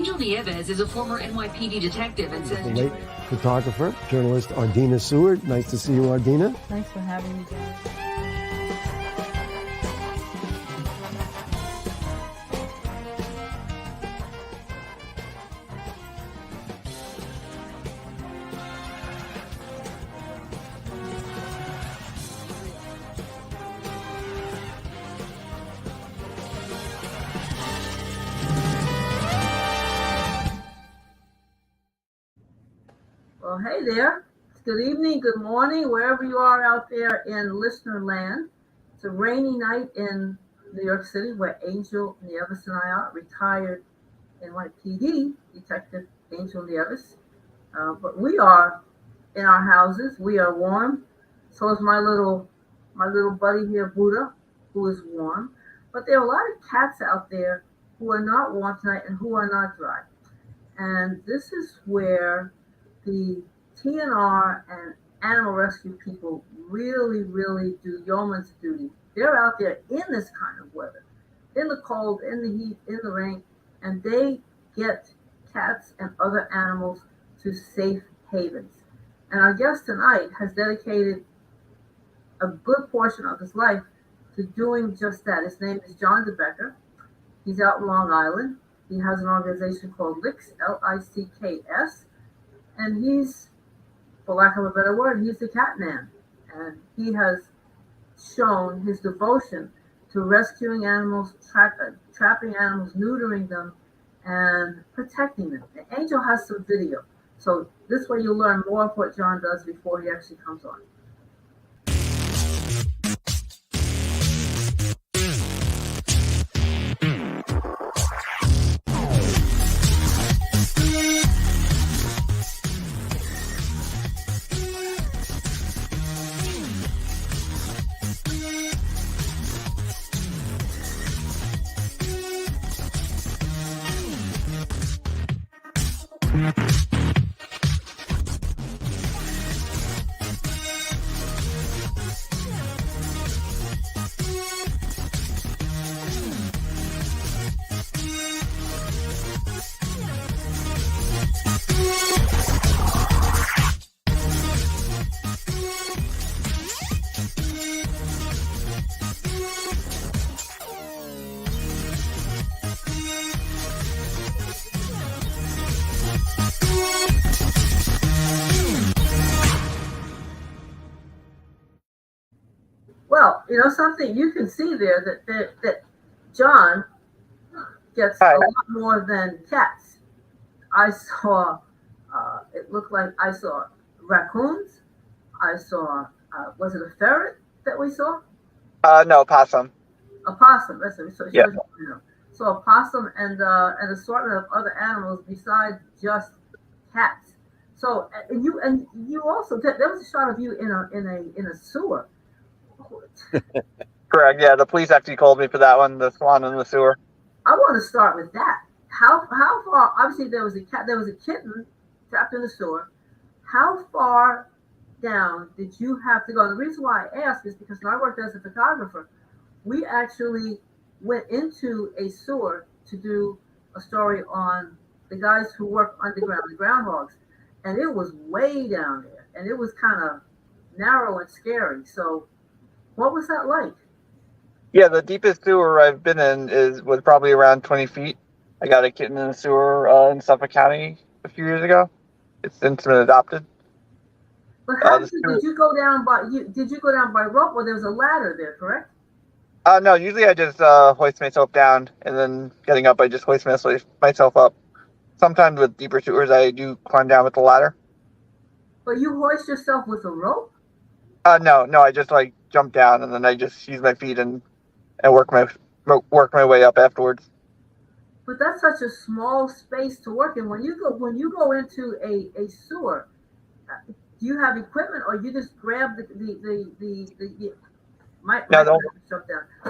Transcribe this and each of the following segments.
Angel Nieves is a former NYPD detective and says... The late photographer, journalist Ardina Seward. Nice to see you, Ardina. Thanks for having me, John. Well, hey there. Good evening, good morning, wherever you are out there in listener land. It's a rainy night in New York City where Angel Nieves and I are, retired NYPD Detective Angel Nieves. But we are in our houses. We are warm. So is my little buddy here, Buddha, who is warm. But there are a lot of cats out there who are not warm tonight and who are not dry. And this is where the TNR and animal rescue people really, really do yeoman's duty. They're out there in this kind of weather, in the cold, in the heat, in the rain, and they get cats and other animals to safe havens. And our guest tonight has dedicated a good portion of his life to doing just that. His name is John Debacker. He's out in Long Island. He has an organization called LICKS, L-I-C-K-S. And he's, for lack of a better word, he's the cat man. And he has shown his devotion to rescuing animals, trapping animals, neutering them, and protecting them. And Angel has some video. So this way you'll learn more of what John does before he actually comes on. Well, you know something, you can see there that John gets a lot more than cats. I saw, it looked like I saw raccoons. I saw, was it a ferret that we saw? No, possum. A possum, that's it. So, yeah. So a possum and an assortment of other animals besides just cats. So and you also, there was a shot of you in a sewer. Correct. Yeah, the police actually called me for that one. The swan in the sewer. I want to start with that. How far? Obviously, there was a cat. There was a kitten trapped in the sewer. How far down did you have to go? And the reason why I ask is because when I worked as a photographer, we actually went into a sewer to do a story on the guys who work underground, the groundhogs, and it was way down there, and it was kind of narrow and scary. So, what was that like? Yeah, the deepest sewer I've been in was probably around 20 feet. I got a kitten in the sewer in Suffolk County a few years ago. It's since been adopted. But how did you go down by? Did you go down by rope, or there was a ladder there? Correct? No, usually I just hoist myself down, and then getting up, I just hoist myself up. Sometimes with deeper sewers, I do climb down with the ladder. But you hoist yourself with a rope? No, I just like jump down, and then I just use my feet and work my way up afterwards. But that's such a small space to work in. When you go into a sewer, do you have equipment, or you just grab the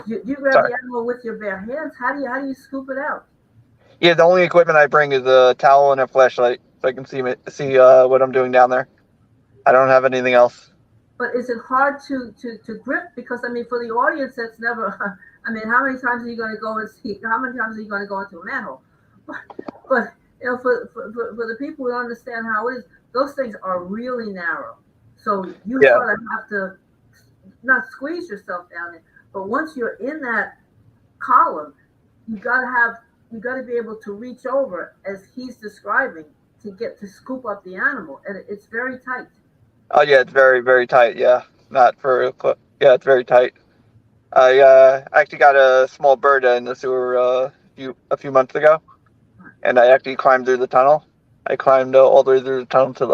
you grab the animal with your bare hands? How do you scoop it out? Yeah, the only equipment I bring is a towel and a flashlight, so I can see what I'm doing down there. I don't have anything else. But is it hard to grip? Because I mean, for the audience that's never, I mean, how many times are you going to go and see? How many times are you going to go into a manhole? But For the people who don't understand how it is, those things are really narrow. So you Yeah. sort of have to not squeeze yourself down there, but once you're in that column, you gotta have you gotta be able to reach over as he's describing to get to scoop up the animal, and it's very tight. Oh yeah, it's very very tight. Yeah, not for yeah, it's very tight. I actually got a small bird in the sewer a few months ago, and I actually climbed through the tunnel. I climbed all the way through the tunnel to the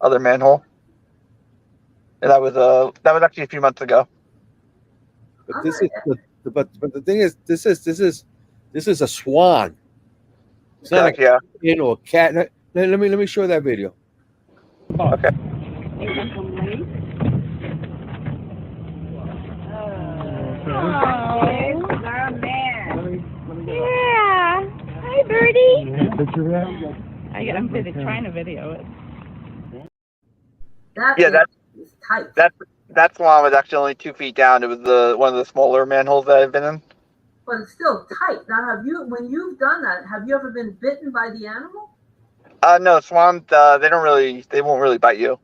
other manhole, and that was actually a few months ago. But I'm this gonna, is but the thing is, this is a swan. It's not a Correct. Yeah. kitten or a cat. Let me show that video. Okay. Yeah. Hi, Birdie. I'm trying to video it. that Yeah, is tight. that swan was actually only 2 feet down. It was one of the smaller manholes that I've been in. But it's still tight. Now, when you've done that, have you ever been bitten by the animal? No, swans. They won't really bite you.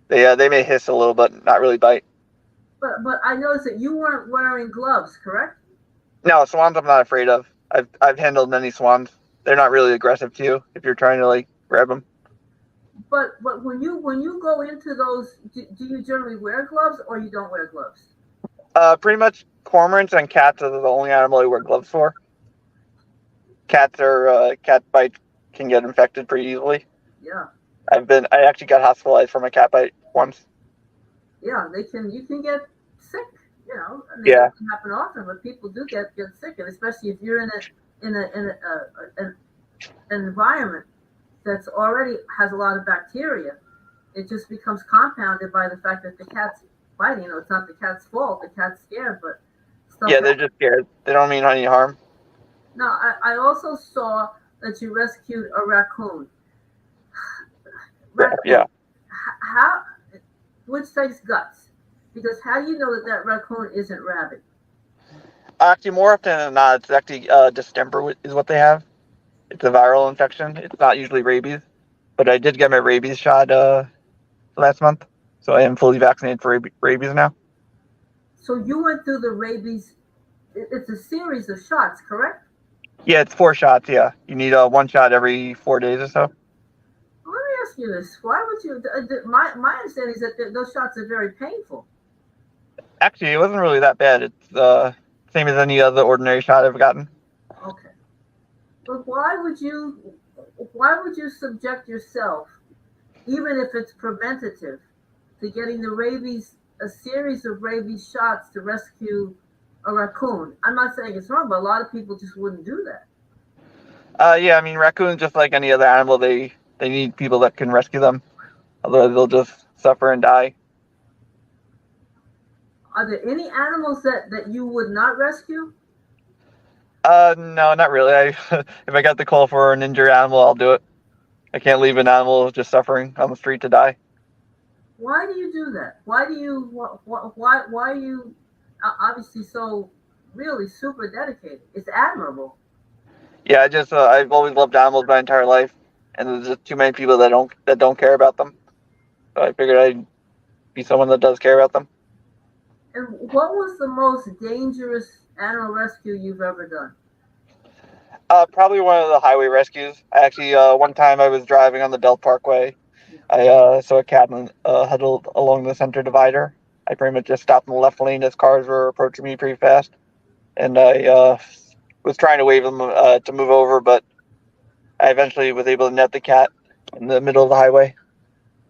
They may hiss a little, but not really bite. But I noticed that you weren't wearing gloves, correct? No, swans I'm not afraid of. I've handled many swans. They're not really aggressive to you if you're trying to like grab them. But when you go into those, do you generally wear gloves or you don't wear gloves? Pretty much cormorants and cats are the only animal I wear gloves for. Cat bites can get infected pretty easily. Yeah, I actually got hospitalized from a cat bite once. yeah, they can. You can get sick. I mean, Yeah. it doesn't happen often, but people do get sick, and especially if you're an environment that's already has a lot of bacteria, it just becomes compounded by the fact that the cat's biting. It's not the cat's fault. The cat's scared, but stuff Yeah, they're happens. just scared. They don't mean any harm. Now, I also saw that you rescued a raccoon. Raccoon. Yeah. How? Which takes guts? Because how do you know that raccoon isn't rabid? Actually, more often than not, it's actually distemper is what they have. It's a viral infection. It's not usually rabies, but I did get my rabies shot last month, so I am fully vaccinated for rabies now. So you went through the rabies. It's a series of shots, correct? Yeah, it's 4 shots. Yeah, you need one shot every 4 days or so. Let me ask you this: why would you? My understanding is that those shots are very painful. Actually, it wasn't really that bad. It's same as any other ordinary shot I've gotten. Okay, but why would you subject yourself, even if it's preventative, to getting a series of rabies shots to rescue a raccoon? I'm not saying it's wrong, but a lot of people just wouldn't do that. Yeah, I mean raccoons, just like any other animal, they need people that can rescue them. Otherwise, they'll just suffer and die. Are there any animals that you would not rescue? No, not really. If I got the call for an injured animal, I'll do it. I can't leave an animal just suffering on the street to die. Why do you do that? Why are you obviously so really super dedicated? It's admirable. Yeah, I've always loved animals my entire life, and there's just too many people that don't care about them. So I figured I'd be someone that does care about them. And what was the most dangerous animal rescue you've ever done? Probably one of the highway rescues. I actually one time I was driving on the Belt Parkway. I saw a cat huddled along the center divider. I pretty much just stopped in the left lane as cars were approaching me pretty fast, and I was trying to wave them to move over, but I eventually was able to net the cat in the middle of the highway.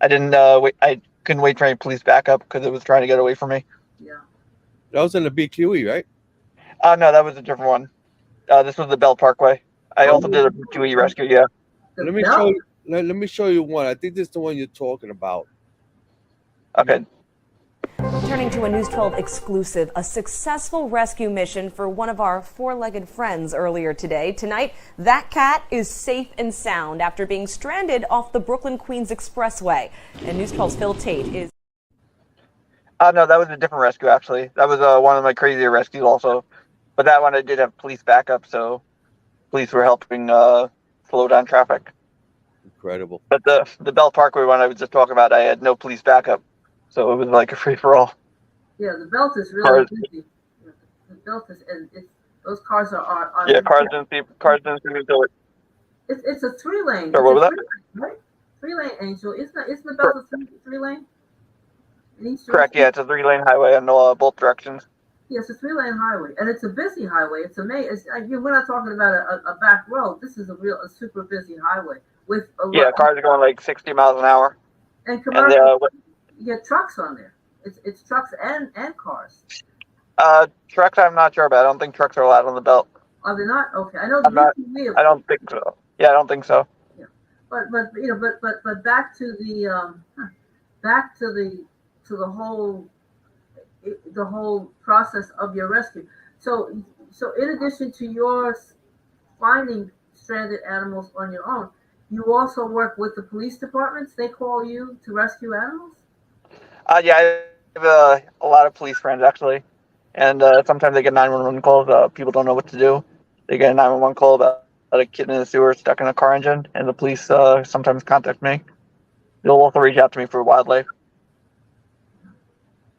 I didn't wait. I couldn't wait for any police backup because it was trying to get away from me. Yeah. That was in the BQE, right? No, that was a different one. This was the Belt Parkway. I also did a BQE rescue. Yeah. Let me show you. Let me show you one. I think this is the one you're talking about. Okay. Turning to a News 12 exclusive, a successful rescue mission for one of our four-legged friends earlier today. Tonight, that cat is safe and sound after being stranded off the Brooklyn-Queens Expressway. And News 12's Phil Tate is... No, that was a different rescue, actually. That was one of my crazier rescues also. But that one I did have police backup, so police were helping slow down traffic. Incredible. But the Belt Parkway one I was just talking about, I had no police backup, so it was like a free for all. Yeah, the belt is really busy. The belt is, and those cars are Yeah, cars didn't seem to do it. It's a 3-lane. Sorry, what was that? Right? 3-lane, Angel. Isn't the belt a three-lane? Correct. Yeah, it's a 3-lane highway in both directions. Yes, it's a 3-lane highway, and it's a busy highway. It's amazing. We're not talking about a back road. This is a super busy highway with a lot. Cars are going like 60 miles an hour. And commercial. And you get trucks on there. It's trucks and cars. Trucks, I'm not sure about. I don't think trucks are allowed on the belt. Are they not? Okay, I know I don't think so. Yeah, I don't think so. Yeah, but back to the whole process of your rescue. So in addition to yours finding stranded animals on your own, you also work with the police departments. They call you to rescue animals. Yeah, I have a lot of police friends actually, and sometimes they get 911 calls. People don't know what to do. They get a 911 call about a kitten in the sewer stuck in a car engine, and the police sometimes contact me. They'll also reach out to me for wildlife.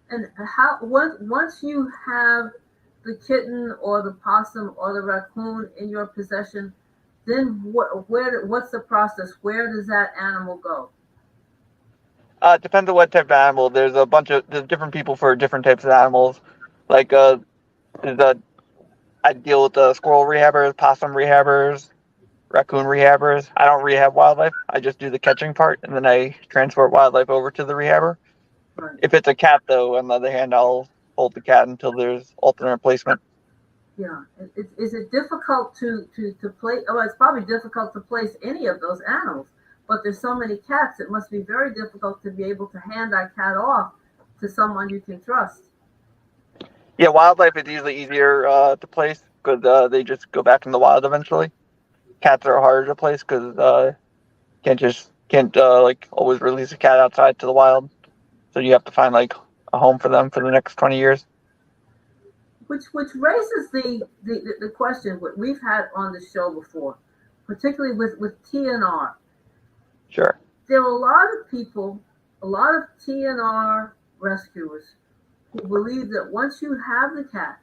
And once you have the kitten or the possum or the raccoon in your possession, then what's the process? Where does that animal go? It depends on what type of animal. There's different people for different types of animals. Like I deal with squirrel rehabbers, possum rehabbers, raccoon rehabbers. I don't rehab wildlife. I just do the catching part, and then I transport wildlife over to the rehabber. Right. If it's a cat, though, on the other hand, I'll hold the cat until there's alternate placement. Yeah. Is it difficult to place? Oh, it's probably difficult to place any of those animals. But there's so many cats, it must be very difficult to be able to hand that cat off to someone you can trust. Yeah, wildlife is usually easier to place because they just go back in the wild eventually. Cats are harder to place because can't like always release a cat outside to the wild. So you have to find like a home for them for the next 20 years. Which raises the question what we've had on the show before, particularly with TNR. Sure. There are a lot of people, a lot of TNR rescuers who believe that once you have the cat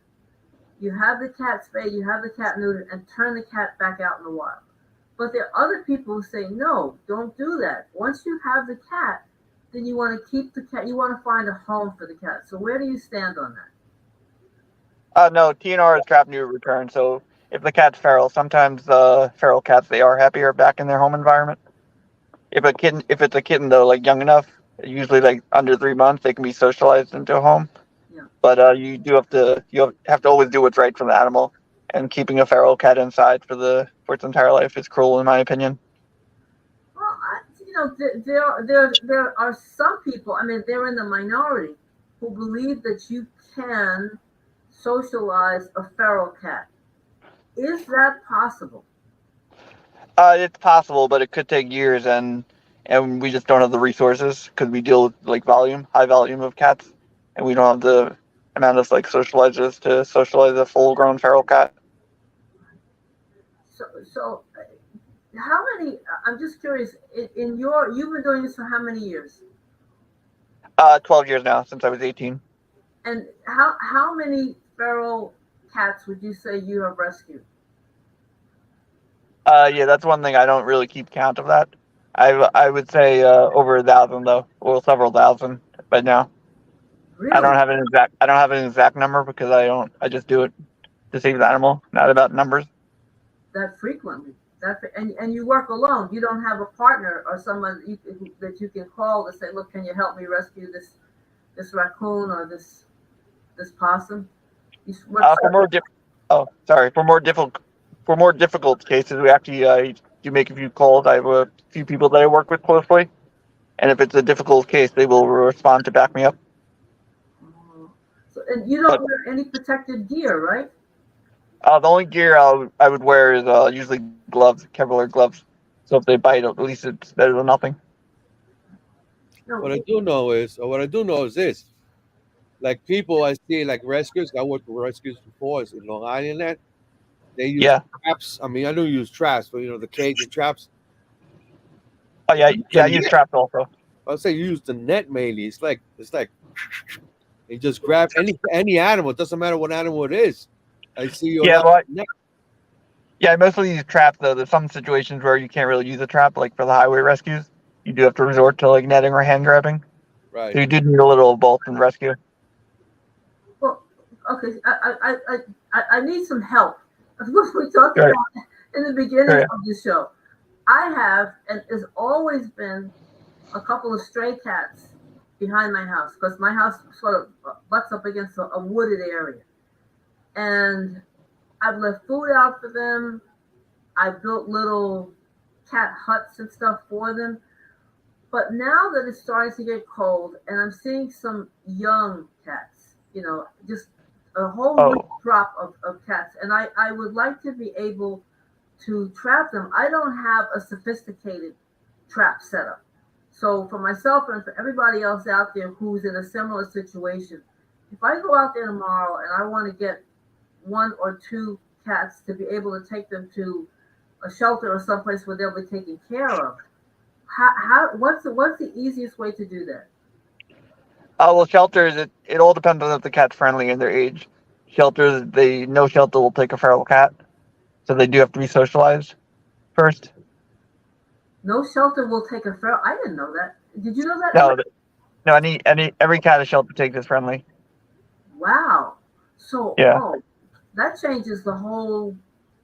spayed, you have the cat neutered, and turn the cat back out in the wild. But there are other people who say, no, don't do that. Once you have the cat, then you want to keep the cat, you want to find a home for the cat. So where do you stand on that? No, TNR is trap, neuter, return. So if the cat's feral, sometimes feral cats, they are happier back in their home environment. If it's a kitten though, like young enough, usually like under 3 months, they can be socialized into a home. Yeah. But you have to always do what's right for the animal. And keeping a feral cat inside for its entire life is cruel, in my opinion. Well, there are some people. I mean, they're in the minority who believe that you can socialize a feral cat. Is that possible? It's possible, but it could take years, and we just don't have the resources because we deal with like high volume of cats, and we don't have the amount of like socializers to socialize a full-grown feral cat. So, how many? I'm just curious. You've been doing this for how many years? 12 years now, since I was 18. And how many feral cats would you say you have rescued? Yeah, that's one thing I don't really keep count of that. I would say over 1,000 though, or several thousand by now. Really? I don't have an exact number because I just do it to save the animal, not about numbers. That frequently. And you work alone. You don't have a partner or someone that you can call to say, look, can you help me rescue this raccoon or this possum? For more difficult cases, we actually do make a few calls. I have a few people that I work with closely, and if it's a difficult case, they will respond to back me up. And you don't wear any protective gear, right? The only gear I would wear is usually gloves, Kevlar gloves. So if they bite, at least it's better than nothing. No. What I do know is this. Like people I see, like rescues, I worked with rescues before in Long Island. They use Yeah. traps. I mean, I don't use traps, but the Cajun traps. Oh yeah, The I use net. traps also. I'll say you use the net mainly. It's like you just grab any animal. It doesn't matter what animal it is. I see you Yeah, allow well, net. yeah, I mostly use traps though. There's some situations where you can't really use a trap, like for the highway rescues. You do have to resort to like netting or hand grabbing. Right. So you do need a little of both in rescue. Well, okay. I need some help. That's what we talked Right. about in the beginning Right. of the show. I have, and has always been, a couple of stray cats behind my house because my house sort of butts up against a wooded area. And I've left food out for them. I built little cat huts and stuff for them. But now that it's starting to get cold and I'm seeing some young cats, just a whole new Oh, crop of cats. And I would like to be able to trap them. I don't have a sophisticated trap setup. So for myself and for everybody else out there who's in a similar situation, if I go out there tomorrow and I want to get one or two cats to be able to take them to a shelter or someplace where they'll be taken care of, what's the easiest way to do that? well, shelters. It all depends on if the cat's friendly and their age. Shelters, no shelter will take a feral cat, so they do have to be socialized first. No shelter will take a feral. I didn't know that. Did you know that? No, no, every cat a shelter takes is friendly. Wow. So, Yeah. that changes the whole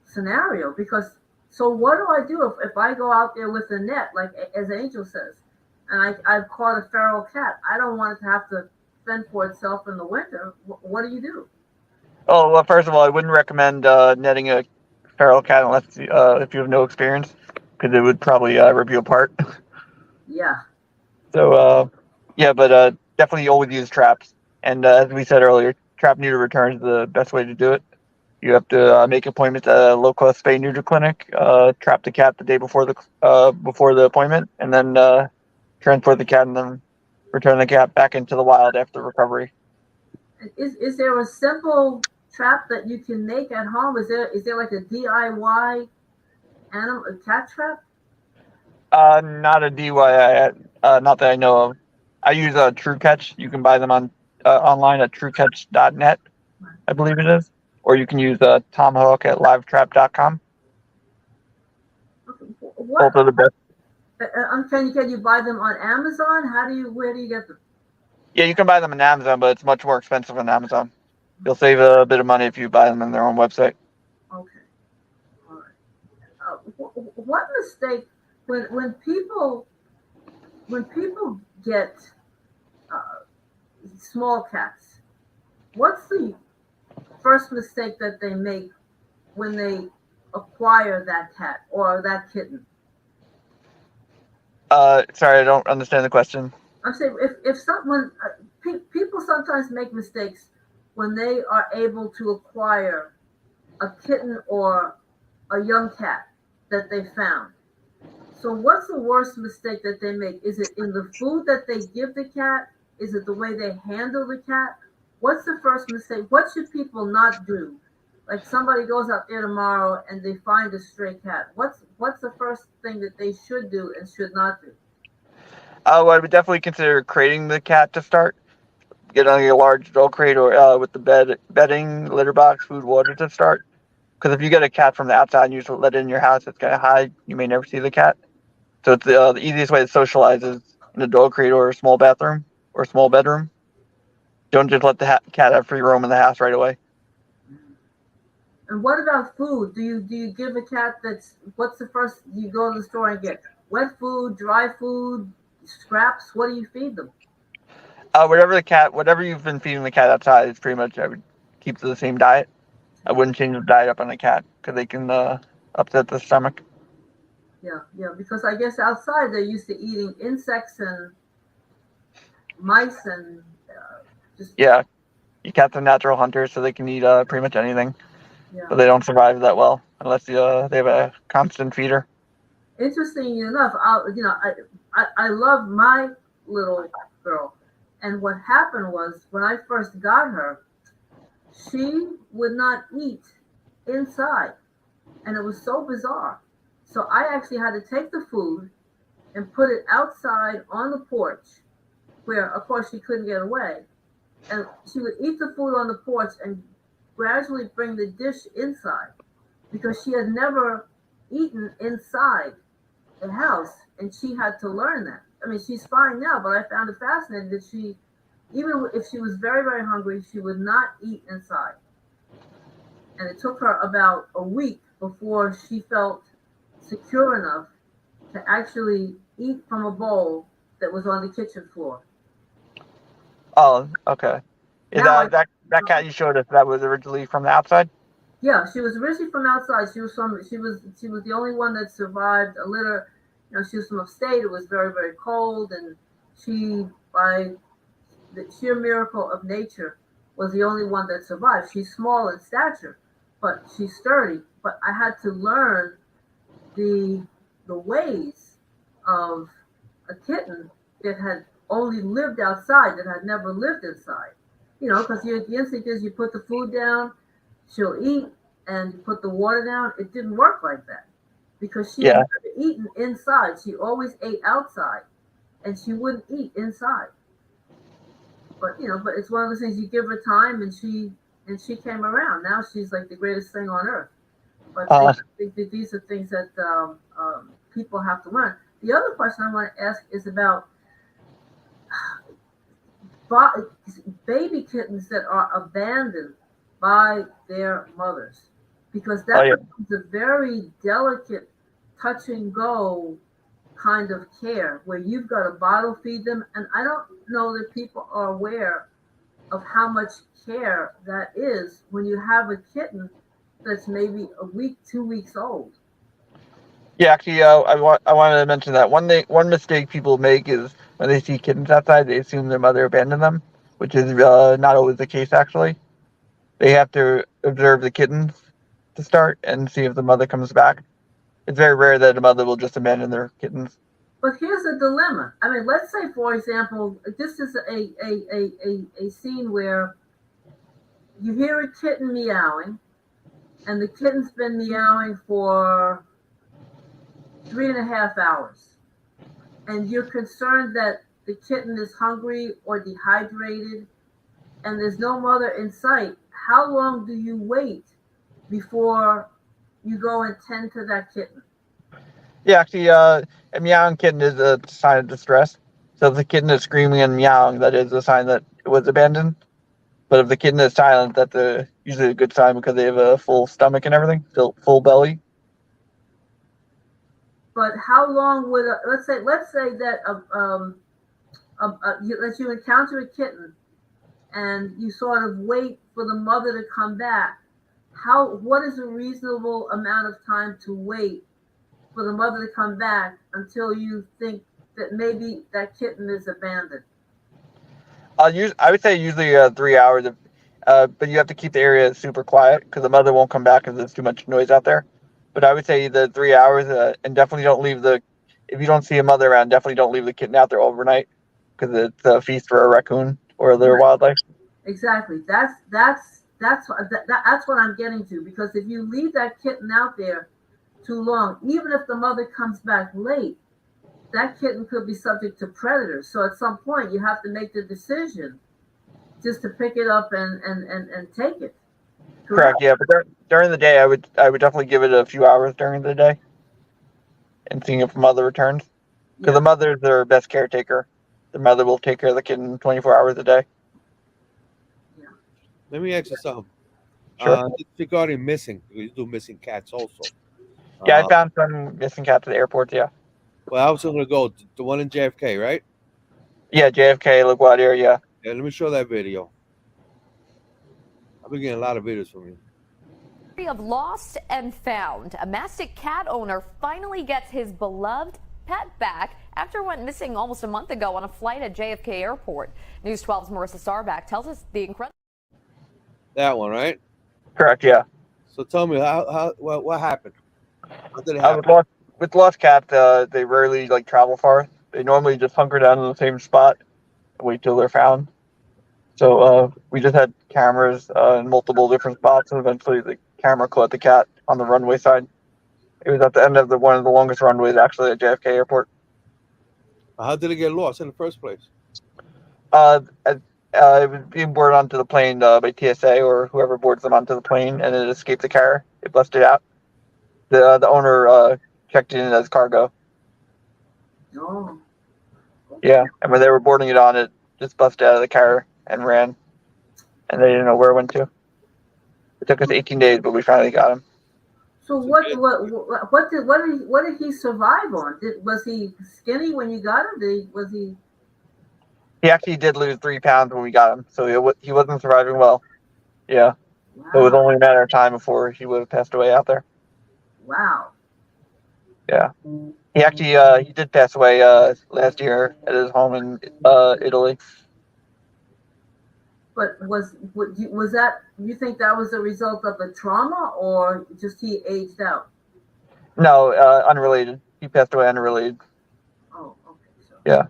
scenario because. So what do I do if I go out there with a net, like as Angel says, and I've caught a feral cat? I don't want it to have to fend for itself in the winter. What do you do? Oh well, first of all, I wouldn't recommend netting a feral cat unless if you have no experience, because it would probably rip you apart. Yeah. So yeah, but definitely always use traps. And as we said earlier, trap neuter return is the best way to do it. You have to make appointments at a local spay neuter clinic. Trap the cat the day before the appointment, and then transport the cat, and then return the cat back into the wild after recovery. Is there a simple trap that you can make at home? Is there like a DIY animal a cat trap? Not a DIY, not that I know of. I use True Catch. You can buy them on online at truecatch.net, I believe it is, or you can use Tomahawk at livetrap.com. What Both are the best. can you buy them on Amazon? Where do you get them? Yeah, you can buy them on Amazon, but it's much more expensive on Amazon. You'll save a bit of money if you buy them on their own website. Okay, all right. What mistake when people get small cats? What's the first mistake that they make when they acquire that cat or that kitten? Sorry, I don't understand the question. I'm saying if someone people sometimes make mistakes when they are able to acquire a kitten or a young cat that they found. So what's the worst mistake that they make? Is it in the food that they give the cat? Is it the way they handle the cat? What's the first mistake? What should people not do? Like somebody goes out there tomorrow and they find a stray cat. What's the first thing that they should do and should not do? Well, I would definitely consider crating the cat to start. Get on a large dog crate or with the bedding, litter box, food, water to start. Because if you get a cat from the outside and you just let it in your house, it's going to hide. You may never see the cat. So it's the easiest way to socialize is in a dog crate or a small bathroom or a small bedroom. Don't just let the cat have free roam in the house right away. And what about food? Do you give a cat what's the first you go to the store and get? Wet food, dry food, scraps? What do you feed them? Whatever you've been feeding the cat outside, it's pretty much I would keep to the same diet. I wouldn't change the diet up on the cat because they can upset the stomach. Yeah, because I guess outside they're used to eating insects and mice and just Yeah, your cats are natural hunters, so they can eat pretty much anything, yeah. but they don't survive that well unless they have a constant feeder. Interesting enough, I love my little girl, and what happened was when I first got her, she would not eat inside. And it was so bizarre. So I actually had to take the food and put it outside on the porch where, of course, she couldn't get away. And she would eat the food on the porch and gradually bring the dish inside because she had never eaten inside a house, and she had to learn that. I mean, she's fine now, but I found it fascinating that she, even if she was very, very hungry, she would not eat inside. And it took her about a week before she felt secure enough to actually eat from a bowl that was on the kitchen floor. Oh, okay. Is Now that cat you showed us that was originally from the outside? Yeah, she was originally from outside. She was the only one that survived a litter. You know, she was from upstate. It was very, very cold, and she, by the sheer miracle of nature, was the only one that survived. She's small in stature, but she's sturdy. But I had to learn the ways of a kitten that had only lived outside, that had never lived inside. You know, because the instinct is you put the food down, she'll eat, and you put the water down. It didn't work like that because she had Yeah. never eaten inside. She always ate outside, and she wouldn't eat inside. But but it's one of those things, you give her time, and she came around. Now she's like the greatest thing on earth. But I think that these are things that people have to learn. The other question I want to ask is about baby kittens that are abandoned by their mothers, because that becomes a very delicate, touch and go kind of care where you've got to bottle feed them. And I don't know that people are aware of how much care that is when you have a kitten that's maybe a week, 2 weeks old. Yeah, actually, I wanted to mention that one mistake people make is when they see kittens outside, they assume their mother abandoned them, which is not always the case. Actually, they have to observe the kittens to start and see if the mother comes back. It's very rare that a mother will just abandon their kittens. But here's a dilemma. I mean, let's say, for example, this is a scene where you hear a kitten meowing, and the kitten's been meowing for 3.5 hours, and you're concerned that the kitten is hungry or dehydrated, and there's no mother in sight. How long do you wait before you go and tend to that kitten? Yeah, actually, a meowing kitten is a sign of distress. So if the kitten is screaming and meowing, that is a sign that it was abandoned. But if the kitten is silent, that's usually a good sign because they have a full stomach and everything, full belly. But how long would let's say that you encounter a kitten and you sort of wait for the mother to come back? What is a reasonable amount of time to wait for the mother to come back until you think that maybe that kitten is abandoned? I would say usually 3 hours, but you have to keep the area super quiet because the mother won't come back because there's too much noise out there. But I would say the 3 hours, and definitely don't leave if you don't see a mother around, definitely don't leave the kitten out there overnight because it's a feast for a raccoon or other wildlife. Exactly. That's what I'm getting to, because if you leave that kitten out there too long, even if the mother comes back late, that kitten could be subject to predators. So at some point you have to make the decision just to pick it up and take it. Correct. Yeah, but during the day, I would definitely give it a few hours during the day, and seeing if the mother returns, because the mother is their best caretaker. The mother will take care of the kitten 24 hours a day. Yeah. Let me ask you something. Sure. Regarding missing, you do missing cats also. Yeah, I found some missing cats at the airport. Yeah. Well, I was going to go the one in JFK, right? Yeah, JFK, LaGuardia. Yeah. Yeah, let me show that video. I've been getting a lot of videos from you. Of lost and found, a mastic cat owner finally gets his beloved pet back after it went missing almost a month ago on a flight at JFK Airport. News 12's Marissa Starback tells us the incredible. That one, right? Correct. Yeah. So tell me what happened? What did it happen? With lost cats, they rarely travel far. They normally just hunker down in the same spot and wait till they're found. So we just had cameras in multiple different spots, and eventually the camera caught the cat on the runway side. It was at the end of one of the longest runways, actually, at JFK Airport. How did it get lost in the first place? It was being boarded onto the plane by TSA or whoever boards them onto the plane, and it escaped the carrier. It busted out. The owner checked it in as cargo. Oh. Yeah, and when they were boarding it on, it just busted out of the carrier and ran, and they didn't know where it went to. It took us 18 days, but we finally got him. So what did he survive on? Was he skinny when you got him? He actually did lose 3 pounds when we got him, so he wasn't surviving well. Yeah, Wow. it was only a matter of time before he would have passed away out there. Wow. Yeah, he actually he did pass away last year at his home in Italy. But was that, you think that was a result of the trauma, or just he aged out? No, unrelated. He passed away unrelated. Oh, okay. So, yeah.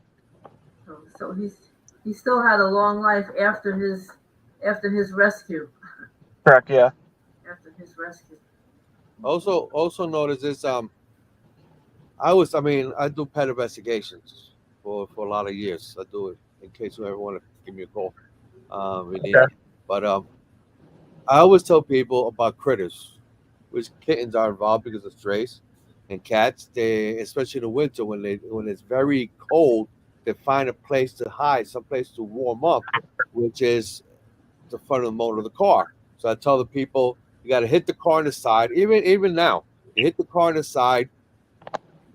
So he still had a long life after his rescue. Correct. Yeah. After his rescue. Also notice this. I do pet investigations for a lot of years. I do it in case you ever want to give me a call. But I always tell people about critters, which kittens are involved because of strays, and cats. They, especially in the winter when it's very cold, they find a place to hide, some place to warm up, which is the front of the motor of the car. So I tell the people, you got to hit the car on the side. Even now, you hit the car on the side,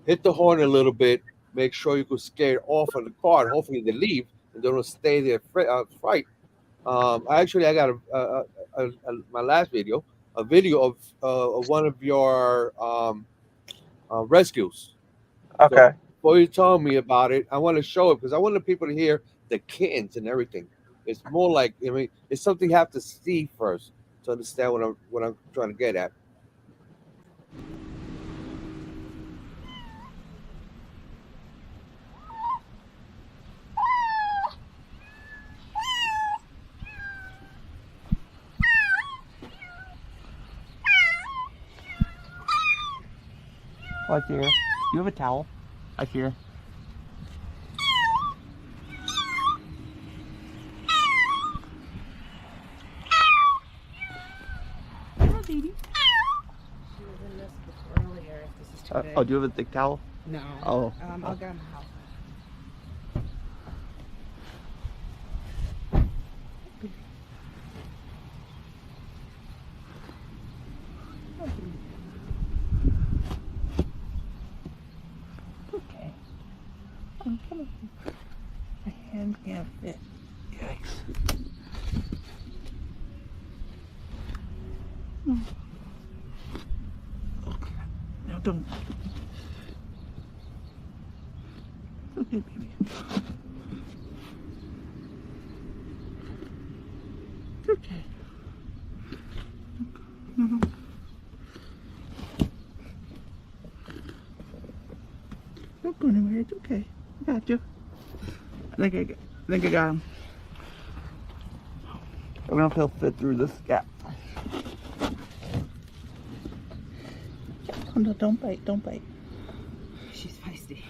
hit the horn a little bit, make sure you can scare it off of the car, and hopefully they leave and they don't stay there fright. I got my last video, a video of one of your rescues. Okay. So before you tell me about it, I want to show it because I want the people to hear the kittens and everything. It's more like, it's something you have to see first to understand what I'm trying to get at. Oh, I see her. You have a towel? I see her. Hello, baby. She was in this earlier. This is too big. Oh, do you have a thick towel? No. Oh. I'll go in the house. Okay. Oh, come on. My hand can't fit. Yikes. Okay. Now don't. Okay, baby. It's okay. No. Don't go anywhere. It's okay. I got you. I think I got him. I don't know if he'll fit through this gap. Oh, no, don't bite. Don't bite. She's feisty.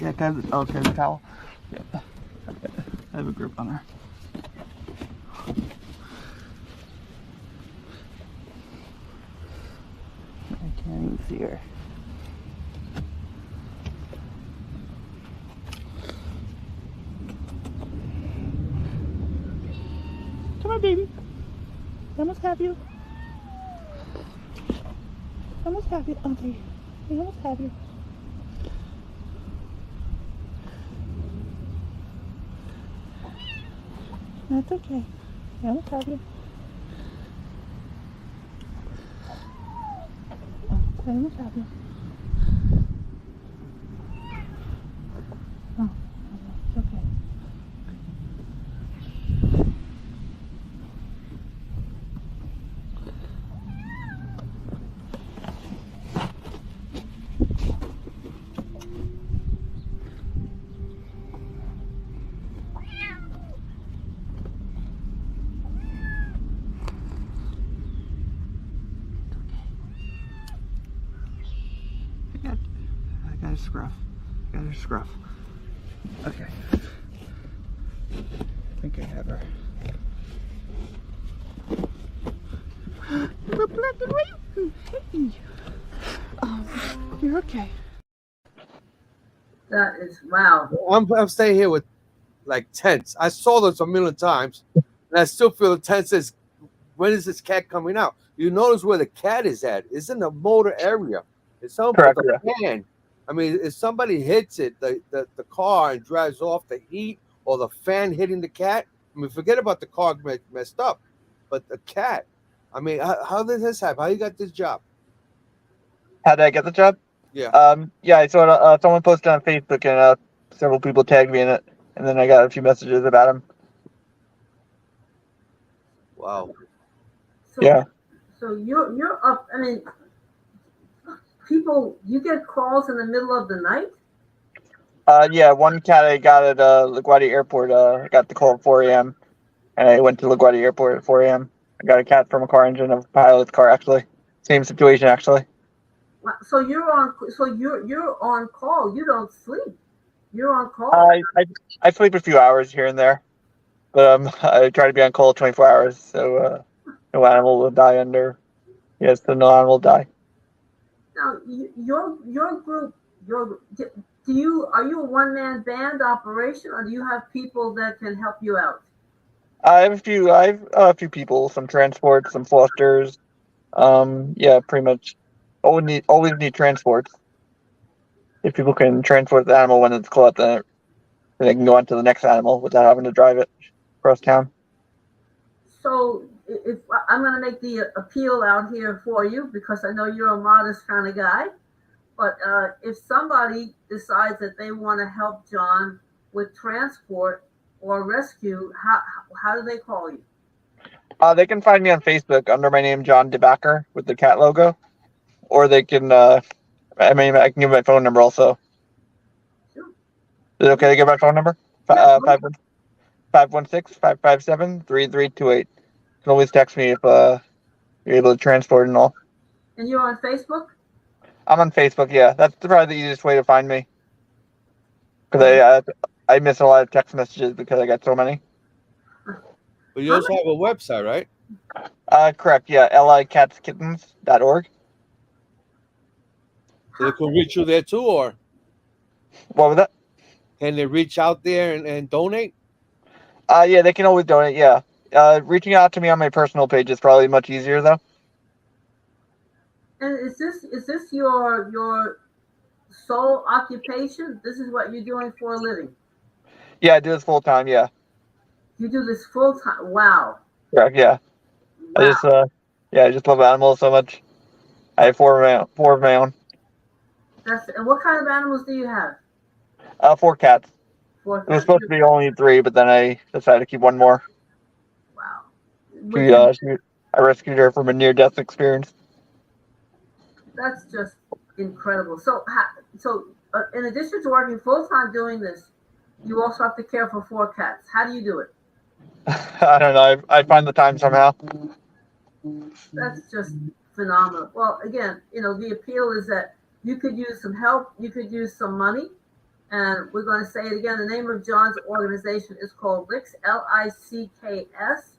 Yeah, can I have the towel? Yeah. I have a grip on her. I can't even see her. Come on, baby. I almost have you. I almost have you. Okay. I almost have you. That's okay. I almost have you. I almost have you. Oh, it's okay. a scruff. Got her scruff. Okay. I think I have her. Little black and white. Hey. You're okay. That is wow. I'm staying here with like tents. I saw this a million times, and I still feel the tent says, "When is this cat coming out?" You notice where the cat is at? It's in the motor area. It's something Correct, with the fan. I mean, if somebody hits it, the car and drives off, the heat or the fan hitting the cat. I mean, forget about the car messed up, but the cat. I mean, how did this happen? How you got this job? How did I get the job? Yeah. Yeah, I saw someone posted on Facebook, and several people tagged me in it, and then I got a few messages about him. Wow. So, Yeah. So you're up. I mean, people, you get calls in the middle of the night. Yeah, one cat I got at LaGuardia Airport. I got the call at 4 a.m. and I went to LaGuardia Airport at 4 a.m. I got a cat from a car engine of a pilot's car. Actually, same situation. Actually. So you're on. So you're on call. You don't sleep. You're on call. I sleep a few hours here and there, but I try to be on call 24 hours, so no animal will die under. Yes, so no animal will die. Now your group, are you a one man band operation, or do you have people that can help you out? I have a few people, some transports, some fosters. Yeah, pretty much. Always need transports. If people can transport the animal when it's caught, then they can go on to the next animal without having to drive it across town. So if I'm going to make the appeal out here for you, because I know you're a modest kind of guy, but if somebody decides that they want to help John with transport or rescue, how do they call you? They can find me on Facebook under my name, John Debacker, with the cat logo, or they can. I can give my phone number also. Sure. Is it okay to give my phone number? Yeah, 516-557-3328. You can always text me if you're able to transport and all. And you're on Facebook? I'm on Facebook, yeah. That's probably the easiest way to find me. Because I miss a lot of text messages because I got so many. But you also have a website, right? Correct, yeah. liCatsKittens.org. So they can reach you there too, or What was that? can they reach out there and donate? Yeah, they can always donate, yeah. Reaching out to me on my personal page is probably much easier, though. And is this your sole occupation? This is what you're doing for a living? Yeah, I do this full time, yeah. You do this full time? Wow. Correct, yeah. Wow. I just love animals so much. I have four of my own. And what kind of animals do you have? 4 cats. 4 It was cats. supposed to be only 3, but then I decided to keep one more. Wow. I rescued her from a near-death experience. That's just incredible. So in addition to working full time doing this, you also have to care for 4 cats. How do you do it? I don't know. I find the time somehow. That's just phenomenal. Well, again, the appeal is that you could use some help, you could use some money, and we're going to say it again. The name of John's organization is called LICKS, LICKS.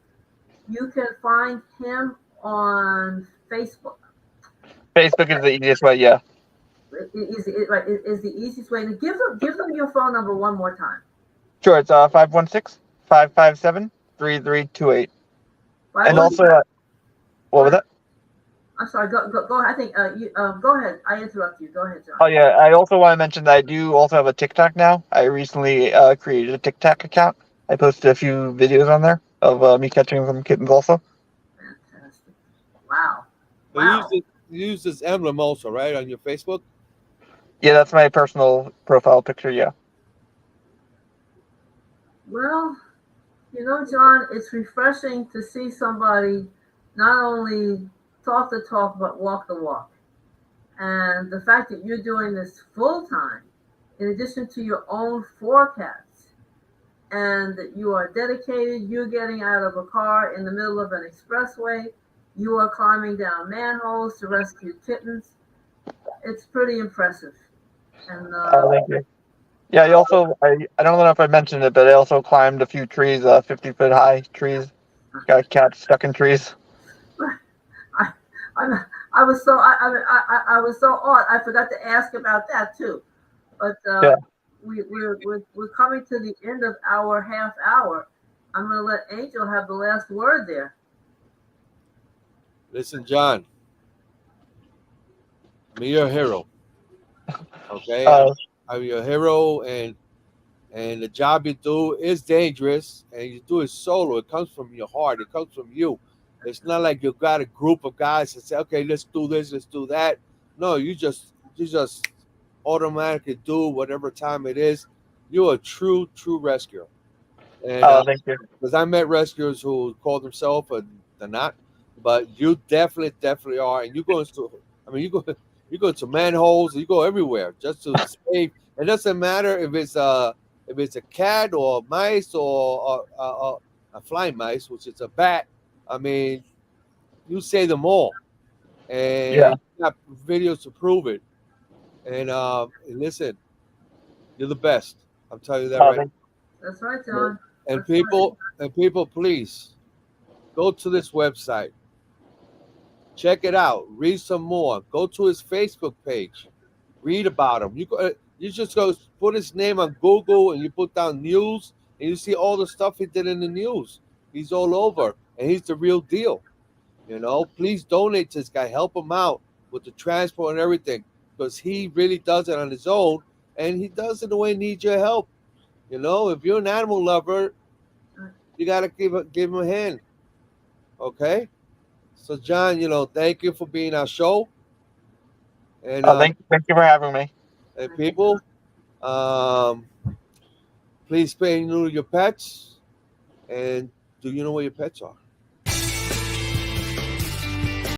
You can find him on Facebook. Facebook is the easiest way, yeah. Is the easiest way. And give them your phone number one more time. Sure, it's 516-557-3328. And also, what was that? I'm sorry. Go ahead. I think go ahead. I interrupt you. Go ahead, John. Oh yeah, I also want to mention that I do also have a TikTok now. I recently created a TikTok account. I posted a few videos on there of me catching some kittens also. Fantastic! Wow. But you use this emblem also, right, on your Facebook? Yeah, that's my personal profile picture. Yeah. Well, John, it's refreshing to see somebody not only talk the talk but walk the walk. And the fact that you're doing this full time, in addition to your own 4 cats, and that you are dedicated, you're getting out of a car in the middle of an expressway, you are climbing down manholes to rescue kittens. It's pretty impressive. And Thank you. Yeah, you also, I don't know if I mentioned it, but I also climbed a few trees, 50-foot high trees. Got cats stuck in trees. I, I was so I was so odd. I forgot to ask about that too. But Yeah. we're coming to the end of our half hour. I'm going to let Angel have the last word there. Listen, John. I mean, you're a hero. Okay, I'm your hero, and the job you do is dangerous, and you do it solo. It comes from your heart. It comes from you. It's not like you got a group of guys that say, "Okay, let's do this, let's do that." No, you just automatically do whatever time it is. You're a true rescuer. And Thank you. because I met rescuers who call themselves, but they're not. But you definitely are, and you go into. I mean, you go to manholes, you go everywhere just to save. It doesn't matter if it's a cat or a mice or a flying mice, which is a bat. I mean, you save them all, and you got videos to prove it. And listen, you're the best. I'm telling you that right. That's right, John. And people, please go to this website. Check it out. Read some more. Go to his Facebook page. Read about him. You just go put his name on Google and you put down news and you see all the stuff he did in the news. He's all over and he's the real deal. Please donate to this guy. Help him out with the transport and everything because he really does it on his own and he does it the way he needs your help. If you're an animal lover, you gotta give him a hand. Okay? So John, thank you for being our show. And thank you for having me. And people, please spay and neuter your pets. And do you know where your pets are?